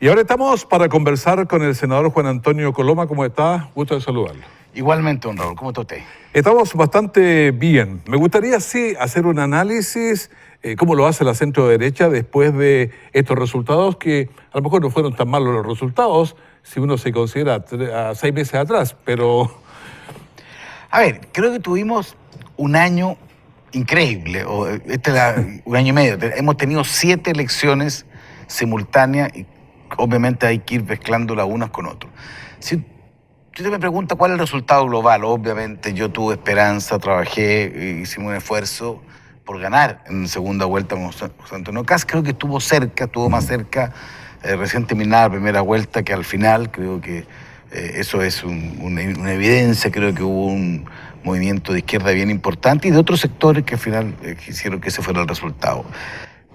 Y ahora estamos para conversar con el senador Juan Antonio Coloma. ¿Cómo está? Gusto de saludarlo. Igualmente, don Raúl. ¿Cómo está usted? Estamos bastante bien. Me gustaría, sí, hacer un análisis, cómo lo hace la centro-derecha después de estos resultados, que a lo mejor no fueron tan malos los resultados, si uno se considera a 6 meses atrás, pero... A ver, creo que tuvimos un año increíble, un año y medio. Hemos tenido 7 elecciones simultáneas y obviamente hay que ir mezclándolas unas con otras. Si usted me pregunta cuál es el resultado global, obviamente yo tuve esperanza, trabajé, hicimos un esfuerzo por ganar en segunda vuelta con José Antonio Kast. Creo que estuvo más cerca recién terminada la primera vuelta que al final. Creo que eso es una evidencia. Creo que hubo un movimiento de izquierda bien importante y de otros sectores que al final quisieron que ese fuera el resultado.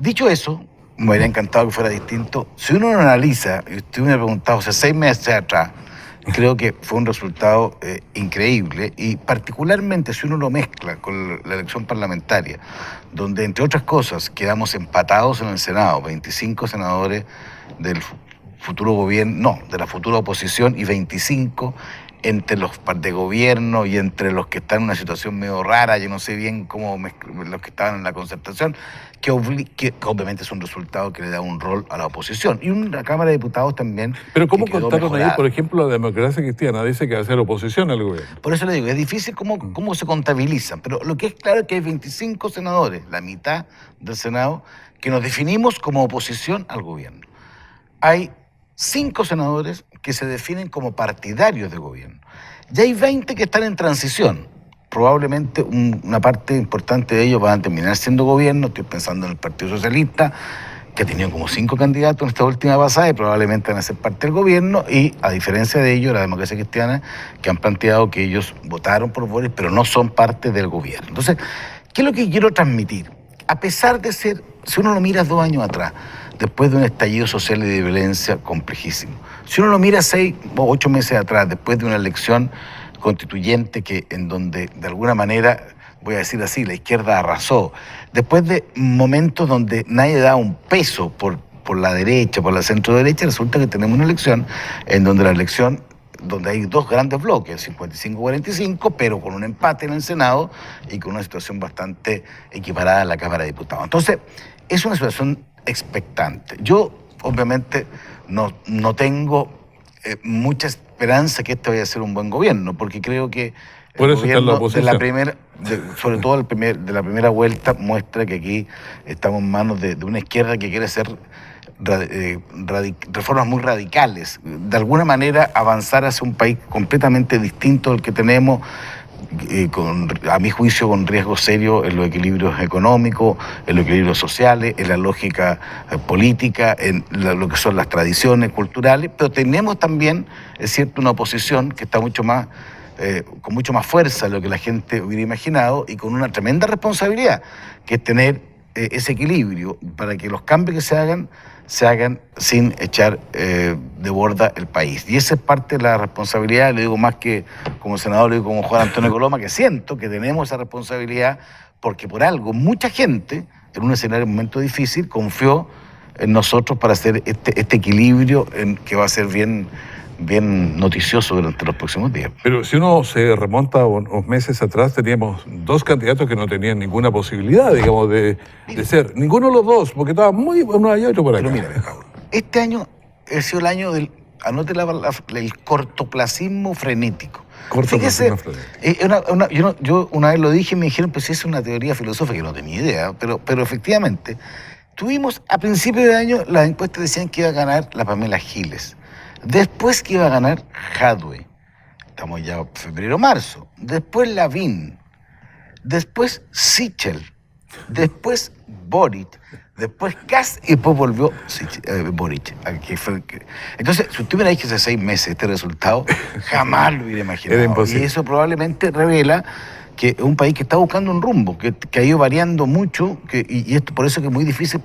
Dicho eso, me hubiera encantado que fuera distinto. Si uno lo analiza, y usted me ha preguntado, 6 meses atrás, creo que fue un resultado increíble, y particularmente si uno lo mezcla con la elección parlamentaria, donde entre otras cosas quedamos empatados en el Senado, 25 senadores del futuro gobierno, no, de la futura oposición, y 25 entre los de gobierno y entre los que están en una situación medio rara, yo no sé bien cómo, los que estaban en la concertación, que obviamente es un resultado que le da un rol a la oposición. Y una Cámara de Diputados también. Pero ¿cómo contaron ahí, por ejemplo, la democracia cristiana? Dice que va a ser oposición al gobierno. Por eso le digo, es difícil cómo se contabilizan, pero lo que es claro es que hay 25 senadores, la mitad del Senado, que nos definimos como oposición al gobierno. Hay 5 senadores que se definen como partidarios de gobierno. Y hay 20 que están en transición. Probablemente una parte importante de ellos van a terminar siendo gobierno. Estoy pensando en el Partido Socialista, que ha tenido como 5 candidatos en esta última pasada y probablemente van a ser parte del gobierno. Y a diferencia de ellos, la democracia cristiana, que han planteado que ellos votaron por Boris, pero no son parte del gobierno. Entonces, ¿qué es lo que quiero transmitir? A pesar de ser, si uno lo mira 2 años atrás, después de un estallido social y de violencia complejísimo. Si uno lo mira 6 o 8 meses atrás, después de una elección constituyente en donde, de alguna manera, voy a decir así, la izquierda arrasó, después de momentos donde nadie da un peso por la derecha, por la centro-derecha, resulta que tenemos una elección en donde donde hay 2 grandes bloques, 55-45, pero con un empate en el Senado y con una situación bastante equiparada en la Cámara de Diputados. Entonces, es una situación expectante. Yo, obviamente, no tengo mucha esperanza que este vaya a ser un buen gobierno, porque creo que el gobierno de la primera, sobre todo de la primera vuelta, muestra que aquí estamos en manos de una izquierda que quiere hacer reformas muy radicales, de alguna manera avanzar hacia un país completamente distinto al que tenemos, a mi juicio con riesgo serio en los equilibrios económicos, en los equilibrios sociales, en la lógica política, en lo que son las tradiciones culturales, pero tenemos también, es cierto, una oposición que está con mucho más fuerza de lo que la gente hubiera imaginado y con una tremenda responsabilidad, que es tener ese equilibrio para que los cambios que se hagan sin echar de borda el país. Y esa es parte de la responsabilidad, le digo más que como senador, le digo como Juan Antonio Coloma, que siento que tenemos esa responsabilidad porque por algo mucha gente, en un escenario, un momento difícil, confió en nosotros para hacer este equilibrio que va a ser bien noticioso durante los próximos días. Pero si uno se remonta unos meses atrás, teníamos 2 candidatos que no tenían ninguna posibilidad, digamos, de ser. Ninguno de los 2, porque estaban muy uno allá y otro por acá. Pero mira, Raúl, este año ha sido el año del, anote el cortoplacismo frenético. Cortoplacismo frenético. Yo una vez lo dije y me dijeron, pues es una teoría filosófica, que no tenía idea, pero efectivamente, tuvimos a principios de año, las encuestas decían que iba a ganar la Pamela Giles. Después que iba a ganar Jadwe, estamos ya en febrero-marzo, después Lavín, después Sichel, después Boric, después Kast y después volvió Boric. Entonces, si usted me dicho hace 6 meses este resultado, jamás lo hubiera imaginado. Era imposible. Y eso probablemente revela que es un país que está buscando un rumbo, que ha ido variando mucho, y esto, por eso que es muy difícil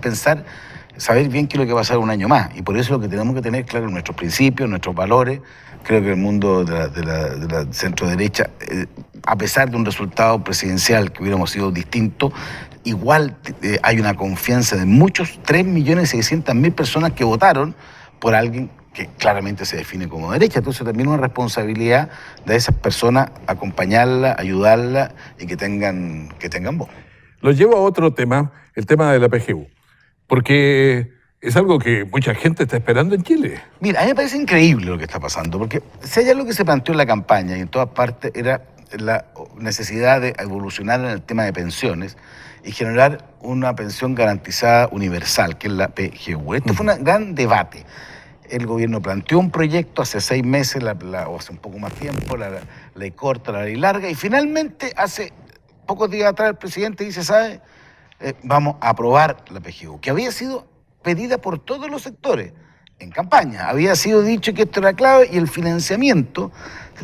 saber bien qué es lo que va a pasar un año más. Y por eso lo que tenemos que tener claro nuestros principios, nuestros valores. Creo que el mundo de la centro-derecha, a pesar de un resultado presidencial que hubiéramos sido distinto, igual hay una confianza de muchos, 3.600.000 personas que votaron por alguien que claramente se define como derecha. Entonces también una responsabilidad de esas personas acompañarla, ayudarla y que tengan voz. Lo llevo a otro tema, el tema de la PGU, porque es algo que mucha gente está esperando en Chile. Mira, a mí me parece increíble lo que está pasando, porque si hay algo que se planteó en la campaña y en todas partes era la necesidad de evolucionar en el tema de pensiones y generar una pensión garantizada universal, que es la PGU. Este fue un gran debate. El gobierno planteó un proyecto hace 6 meses, o hace un poco más tiempo, la ley corta, la ley larga, y finalmente hace pocos días atrás el presidente dice, ¿sabe? Vamos a aprobar la PGU, que había sido pedida por todos los sectores en campaña. Había sido dicho que esto era clave y el financiamiento,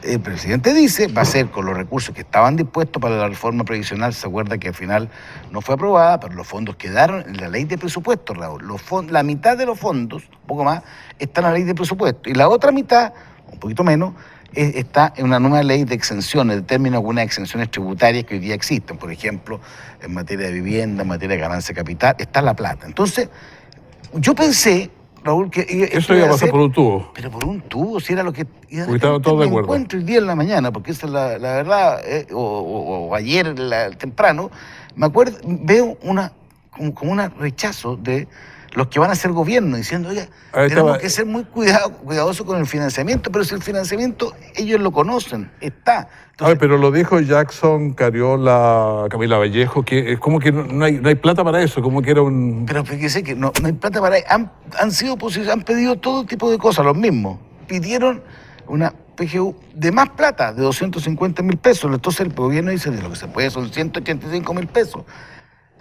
el presidente dice, va a ser con los recursos que estaban dispuestos para la reforma previsional. Se acuerda que al final no fue aprobada, pero los fondos quedaron en la ley de presupuesto, Raúl. La mitad de los fondos, un poco más, está en la ley de presupuesto. Y la otra mitad, un poquito menos, está en una nueva ley de exenciones, determina algunas exenciones tributarias que hoy día existen. Por ejemplo, en materia de vivienda, en materia de ganancia de capital, está la plata. Entonces, yo pensé, Raúl, que eso iba a pasar por un tubo. Pero por un tubo, si era lo que... Porque estaban todos de acuerdo. Encuentro el día en la mañana, porque esa es la verdad, o ayer temprano, me acuerdo, veo como un rechazo de los que van a ser gobierno, diciendo, oye, tenemos que ser muy cuidadosos con el financiamiento, pero si el financiamiento ellos lo conocen, está. Entonces, pero lo dijo Jackson, Cariola, Camila Vallejo, que es como que no hay plata para eso, como que era un... Pero fíjese que no hay plata para eso. Han sido oposición, han pedido todo tipo de cosas, los mismos. Pidieron una PGU de más plata, de 250.000 pesos. Entonces el gobierno dice, de lo que se puede son 185.000 pesos.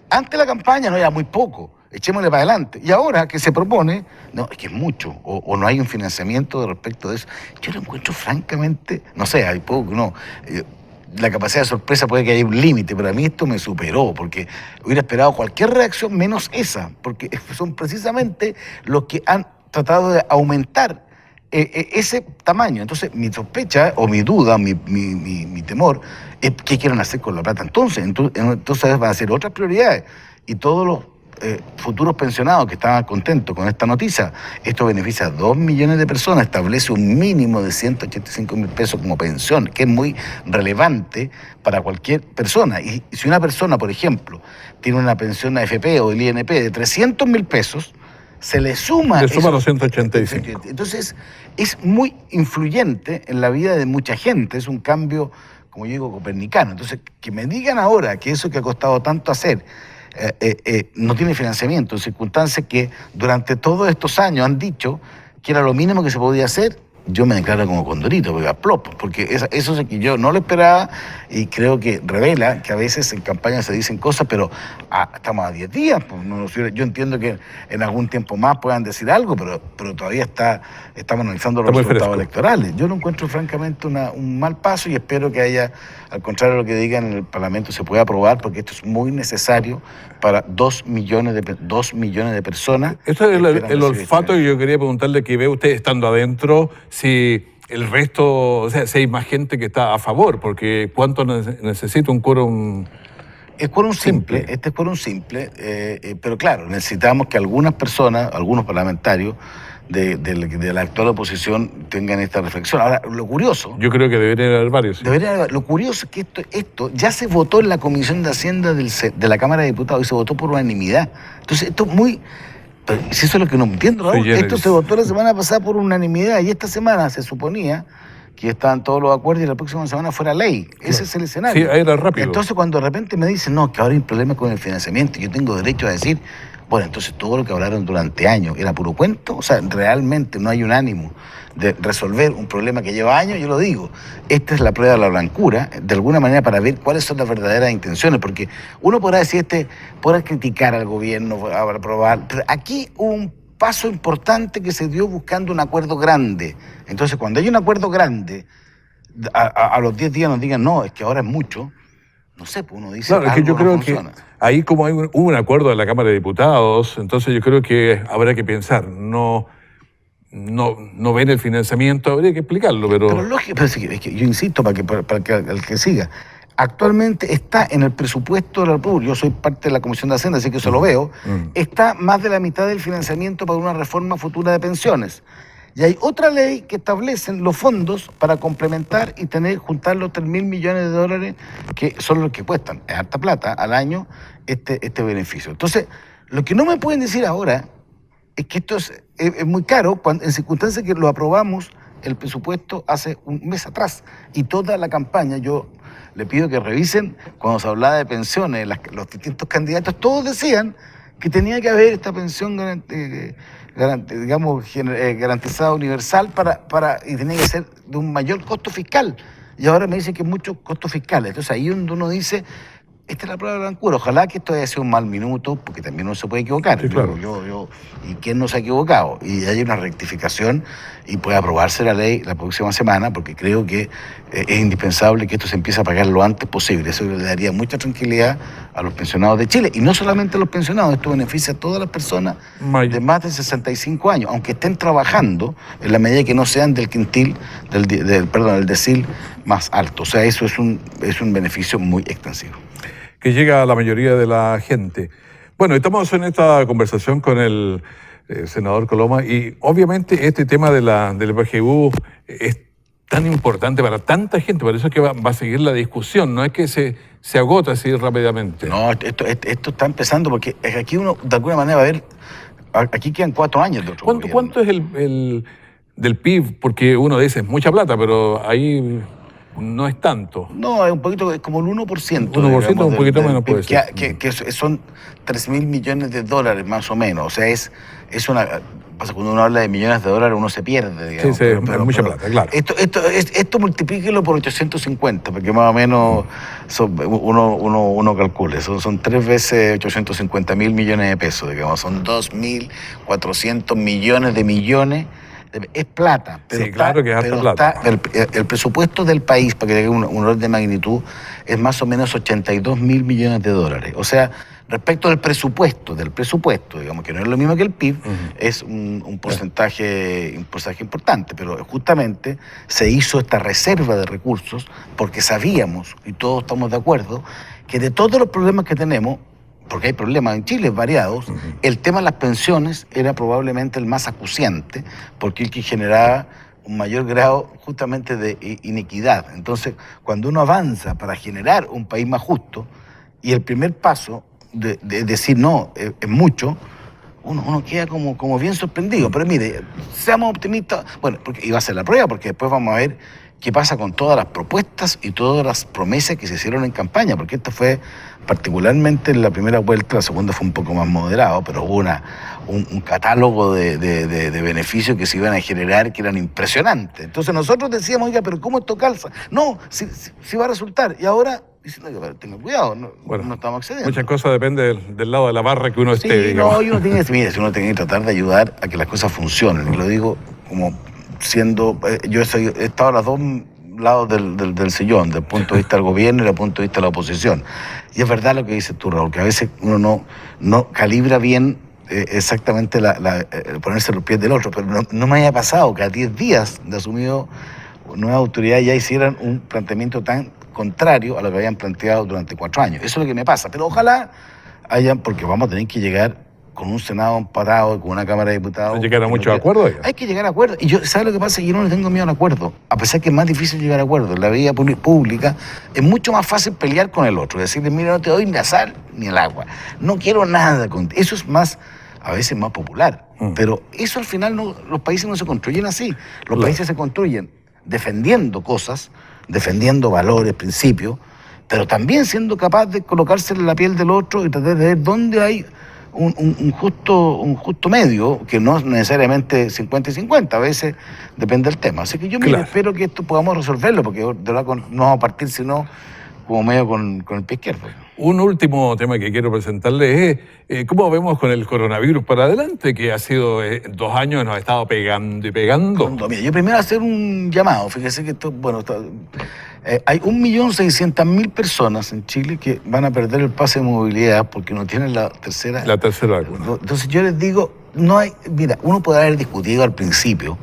Antes de la campaña no era muy poco, echémosle para adelante. Y ahora que se propone, no, es que es mucho, o no hay un financiamiento de respecto de eso. Yo lo encuentro francamente, no sé, hay poco, no. La capacidad de sorpresa puede que haya un límite, pero a mí esto me superó, porque hubiera esperado cualquier reacción menos esa, porque son precisamente los que han tratado de aumentar ese tamaño. Entonces, mi sospecha, o mi duda, mi temor, es qué quieren hacer con la plata. Entonces van a ser otras prioridades. Y todos los futuros pensionados que estaban contentos con esta noticia, esto beneficia a 2 millones de personas, establece un mínimo de 185.000 pesos como pensión, que es muy relevante para cualquier persona. Y si una persona, por ejemplo, tiene una pensión AFP o el INP de 300.000 pesos, se le suma... Le suma los 185. Entonces, es muy influyente en la vida de mucha gente, es un cambio, como yo digo, copernicano. Entonces, que me digan ahora que eso que ha costado tanto hacer no tiene financiamiento, en circunstancias que durante todos estos años han dicho que era lo mínimo que se podía hacer, yo me declaro como condorito, porque eso es que yo no lo esperaba y creo que revela que a veces en campaña se dicen cosas, pero estamos a 10 días. Pues, yo entiendo que en algún tiempo más puedan decir algo, pero todavía estamos analizando los resultados electorales. Yo lo encuentro francamente un mal paso y espero que haya, al contrario de lo que digan en el Parlamento, se pueda aprobar, porque esto es muy necesario para 2 millones de personas. Esto es el olfato que yo quería preguntarle, que ve usted estando adentro, si el resto, o sea, si hay más gente que está a favor, porque ¿cuánto necesita un quórum? Es quórum simple, este es quórum simple, pero claro, necesitamos que algunas personas, algunos parlamentarios de la actual oposición tengan esta reflexión. Ahora, lo curioso... Yo creo que debería haber varios. Sí. Lo curioso es que esto ya se votó en la Comisión de Hacienda de la Cámara de Diputados y se votó por unanimidad. Entonces, esto es muy... Pero si eso es lo que no entiendo, Raúl, esto se votó la semana pasada por unanimidad y esta semana se suponía que estaban todos los acuerdos y la próxima semana fuera ley. Claro. Ese es el escenario. Sí, ahí era rápido. Entonces, cuando de repente me dicen, no, que ahora hay problemas con el financiamiento, yo tengo derecho a decir, bueno, entonces todo lo que hablaron durante años era puro cuento. O sea, realmente no hay un ánimo de resolver un problema que lleva años. Yo lo digo, esta es la prueba de la blancura, de alguna manera, para ver cuáles son las verdaderas intenciones, porque uno podrá decir, podrá criticar al gobierno, aprobar, pero aquí hubo un paso importante que se dio buscando un acuerdo grande. Entonces, cuando hay un acuerdo grande, a los 10 días nos digan, no, es que ahora es mucho, no sé, pues uno dice, claro, es que yo creo que ahí, como hubo un acuerdo de la Cámara de Diputados, entonces yo creo que habrá que pensar, no ven el financiamiento, habría que explicarlo, pero... Pero lógico, pero es que yo insisto para que el que siga, actualmente está en el presupuesto de la República, yo soy parte de la Comisión de Hacienda, así que eso lo veo, está más de la mitad del financiamiento para una reforma futura de pensiones. Y hay otra ley que establece los fondos para complementar y juntar los 3.000 millones de dólares que son los que cuestan, es harta plata, al año, este beneficio. Entonces, lo que no me pueden decir ahora es que esto es muy caro, en circunstancias que lo aprobamos el presupuesto hace un mes atrás. Y toda la campaña, yo le pido que revisen, cuando se hablaba de pensiones, los distintos candidatos, todos decían que tenía que haber esta pensión garantizada universal y tenía que ser de un mayor costo fiscal. Y ahora me dicen que muchos costos fiscales. Entonces ahí uno dice, esta es la prueba de blancura. Ojalá que esto haya sido un mal minuto, porque también uno se puede equivocar. Sí, claro. ¿Y quién no se ha equivocado? Y hay una rectificación y puede aprobarse la ley la próxima semana, porque creo que es indispensable que esto se empiece a pagar lo antes posible. Eso le daría mucha tranquilidad a los pensionados de Chile. Y no solamente a los pensionados, esto beneficia a todas las personas de más de 65 años, aunque estén trabajando en la medida que no sean del quintil, del decil más alto. O sea, eso es un beneficio muy extensivo. Que llega a la mayoría de la gente. Bueno, estamos en esta conversación con el senador Coloma y obviamente este tema del PGU es tan importante para tanta gente, por eso es que va a seguir la discusión, no es que se agota así rápidamente. No, esto está empezando porque aquí uno de alguna manera va a ver, aquí quedan 4 años de otro gobierno. ¿Cuánto es el del PIB? Porque uno dice, es mucha plata, pero ahí no es tanto. No, es un poquito, es como el 1%. 1%, un poquito menos puede ser. Que son 3.000 millones de dólares más o menos. O sea, es una... Cuando uno habla de millones de dólares uno se pierde, digamos. Sí, es mucha plata, claro. Esto multiplíquelo por 850, porque más o menos uno calcule. Son 3 veces 850.000 millones de pesos, digamos. Son 2.400 millones de millones. Es plata, pero, sí, claro que es harta plata. El presupuesto del país, para que tenga un orden de magnitud, es más o menos 82.000 millones de dólares. O sea, respecto del presupuesto, digamos que no es lo mismo que el PIB, es un porcentaje importante, pero justamente se hizo esta reserva de recursos porque sabíamos, y todos estamos de acuerdo, que de todos los problemas que tenemos, porque hay problemas en Chile variados, el tema de las pensiones era probablemente el más acuciante, porque el que generaba un mayor grado justamente de inequidad. Entonces, cuando uno avanza para generar un país más justo, y el primer paso de decir no, es mucho, uno queda como bien sorprendido. Pero mire, seamos optimistas, bueno, porque iba a ser la prueba, porque después vamos a ver qué pasa con todas las propuestas y todas las promesas que se hicieron en campaña, porque esta fue particularmente en la primera vuelta, la segunda fue un poco más moderado, pero hubo un catálogo de beneficios que se iban a generar que eran impresionantes. Entonces nosotros decíamos, oiga, pero ¿cómo esto calza? No, si va a resultar. Y ahora diciendo, oiga, pero tenga cuidado, no estamos accediendo. Muchas cosas dependen del lado de la barra que uno esté, digamos. No, uno tiene que tratar de ayudar a que las cosas funcionen. Y lo digo como siendo, yo he estado a los dos lados del sillón, desde el punto de vista del gobierno y desde el punto de vista de la oposición. Y es verdad lo que dices tú, Raúl, que a veces uno no calibra bien exactamente ponerse los pies del otro, pero no me haya pasado que a 10 días de asumido nuevas autoridades ya hicieran un planteamiento tan contrario a lo que habían planteado durante 4 años. Eso es lo que me pasa, pero ojalá porque vamos a tener que llegar con un Senado empatado, con una Cámara de Diputados. ¿Llegar a muchos acuerdos? Hay que llegar a acuerdos. Y ¿sabes lo que pasa? Yo no le tengo miedo al acuerdo. A pesar que es más difícil llegar a acuerdos. En la vida pública es mucho más fácil pelear con el otro. Decirle, mira, no te doy ni la sal ni el agua. No quiero nada contigo. Eso es a veces más popular. Pero eso al final los países no se construyen así. Los países se construyen defendiendo cosas, defendiendo valores, principios, pero también siendo capaz de colocarse en la piel del otro y tratar de ver dónde hay un justo medio, que no es necesariamente 50 y 50, a veces depende del tema. Así que yo espero que esto podamos resolverlo, porque de verdad no vamos a partir sino como medio con el pie izquierdo. Un último tema que quiero presentarles es cómo vemos con el coronavirus para adelante, que ha sido 2 años, nos ha estado pegando y pegando. Mira, yo primero hacer un llamado, fíjese que esto, hay 1.600.000 personas en Chile que van a perder el pase de movilidad porque no tienen la tercera vacuna. Entonces yo les digo, uno podrá haber discutido al principio,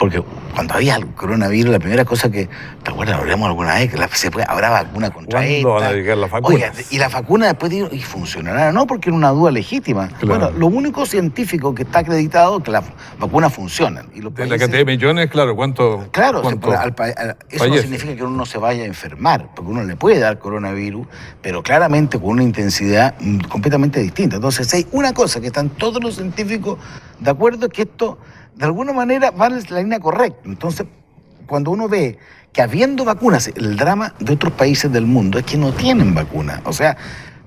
Porque cuando había el coronavirus, la primera cosa que, ¿te acuerdas? Hablamos alguna vez que habrá vacuna contra esta. ¿Cuándo van a llegar las vacunas? Oiga, y la vacuna después digo, ¿y funcionará? No, porque era una duda legítima. Claro. Bueno, lo único científico que está acreditado es que las vacunas funcionan. Y los De la países, cantidad de millones, claro, ¿cuánto? claro, cuánto eso no fallece? significa que uno no se vaya a enfermar, porque uno le puede dar coronavirus, pero claramente con una intensidad completamente distinta. Entonces, hay una cosa que están todos los científicos de acuerdo, es que esto, de alguna manera, va en la línea correcta. Entonces, cuando uno ve que habiendo vacunas, el drama de otros países del mundo es que no tienen vacunas. O sea,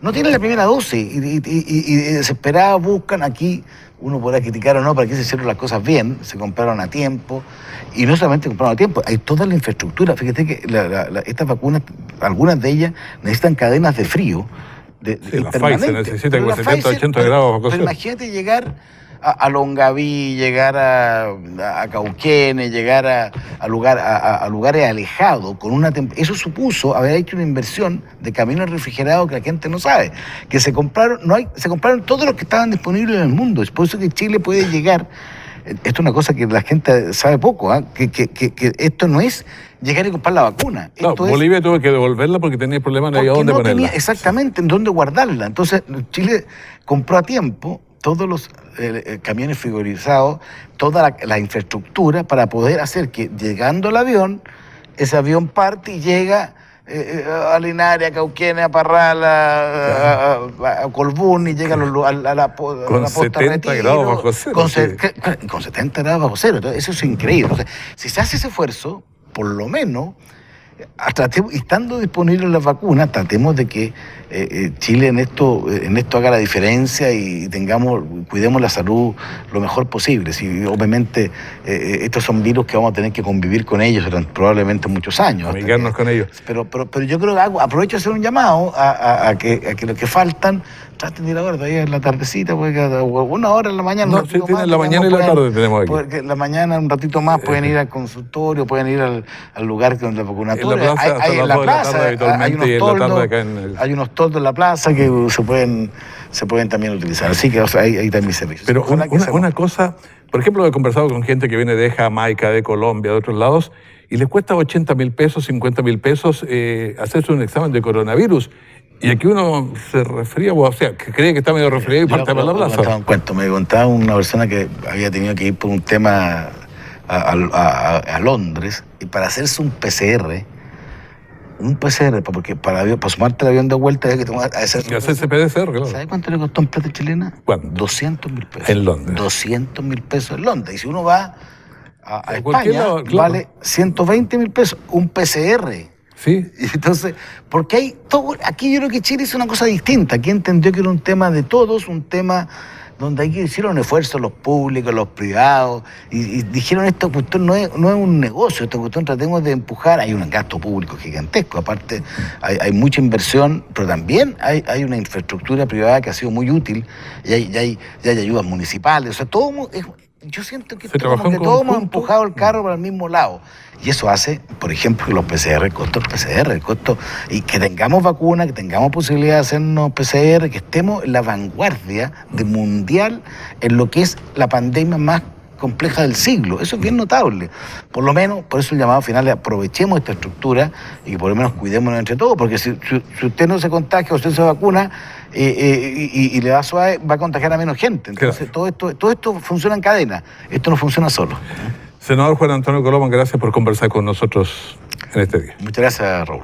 no tienen la primera dosis y desesperados buscan aquí. Uno podrá criticar o no, para que se hicieron las cosas bien, se compraron a tiempo, y no solamente compraron a tiempo, hay toda la infraestructura. Fíjate que estas vacunas, algunas de ellas necesitan cadenas de frío. Sí, la Pfizer necesita como 70, 80 grados. Pero imagínate llegar a Longaví, llegar a Cauquenes, llegar a lugares alejados, con una eso supuso haber hecho una inversión de camiones refrigerados que la gente no sabe, que se compraron todos los que estaban disponibles en el mundo. Es por eso que Chile puede llegar. Esto es una cosa que la gente sabe poco, ¿eh? que esto no es llegar y comprar la vacuna. No, Esto Bolivia tuvo que devolverla porque tenía problemas de porque dónde no ponerla. tenía exactamente en dónde guardarla. Entonces, Chile compró a tiempo todos los camiones frigorizados, toda la infraestructura para poder hacer que, llegando el avión, ese avión parte y llega a Linares, a Cauquenes, a Parral, a Colbún, y llega a la Con Posta 70 Retiro, grados bajo cero. con 70 grados bajo cero. Entonces, eso es increíble. Entonces, si se hace ese esfuerzo, por lo menos, estando disponibles las vacunas, tratemos de que Chile en esto haga la diferencia y cuidemos la salud lo mejor posible. Si, obviamente, estos son virus que vamos a tener que convivir con ellos durante probablemente muchos años. Amigarnos con ellos. Pero yo creo que aprovecho de hacer un llamado a que los que faltan traten de ir ahora, todavía en la tardecita, porque una hora en la mañana. No, sí, tienen la mañana y la tarde tenemos aquí. Porque en la mañana un ratito más pueden ir al consultorio, pueden ir al lugar donde la vacunatoria. En la plaza, Hay en la plaza, habitualmente, y en la tarde acá en el... hay unos toldos en la plaza que se pueden también utilizar. Así que, o sea, hay también servicios. Pero una cosa, por ejemplo, he conversado con gente que viene de Jamaica, de Colombia, de otros lados, y les cuesta 80.000 pesos, 50.000 pesos hacerse un examen de coronavirus. Y aquí uno se resfría, o sea, que cree que está medio resfriado y parte para la plaza. Me contaba una persona que había tenido que ir por un tema a Londres, y para hacerse un PCR, porque para sumarte el avión de vuelta había que hacerse PCR, claro. ¿Sabes cuánto le costó en plata chilena? ¿Cuánto? 200.000 pesos. En Londres. 200.000 pesos en Londres. Y si uno va a cualquier España, lado, claro, vale 120.000 pesos un PCR. Sí. Y entonces, porque hay todo, aquí yo creo que Chile hizo una cosa distinta. Aquí entendió que era un tema de todos, un tema donde aquí hicieron esfuerzos los públicos, los privados, y dijeron: esta cuestión no es un negocio, esta cuestión tratemos de empujar. Hay un gasto público gigantesco, aparte hay mucha inversión, pero también hay una infraestructura privada que ha sido muy útil, y hay ayudas municipales, o sea, todo yo siento que todos hemos empujado el carro para el mismo lado. Y eso hace, por ejemplo, que los PCR, el costo, y que tengamos vacunas, que tengamos posibilidad de hacernos PCR, que estemos en la vanguardia de mundial en lo que es la pandemia más compleja del siglo. Eso es bien notable. Por lo menos, por eso el llamado final es: aprovechemos esta estructura y por lo menos cuidémonos entre todos, porque si usted no se contagia o usted se vacuna y le da suave, va a contagiar a menos gente. Entonces, claro, todo esto funciona en cadena. Esto no funciona solo. Senador Juan Antonio Coloma, gracias por conversar con nosotros en este día. Muchas gracias, Raúl.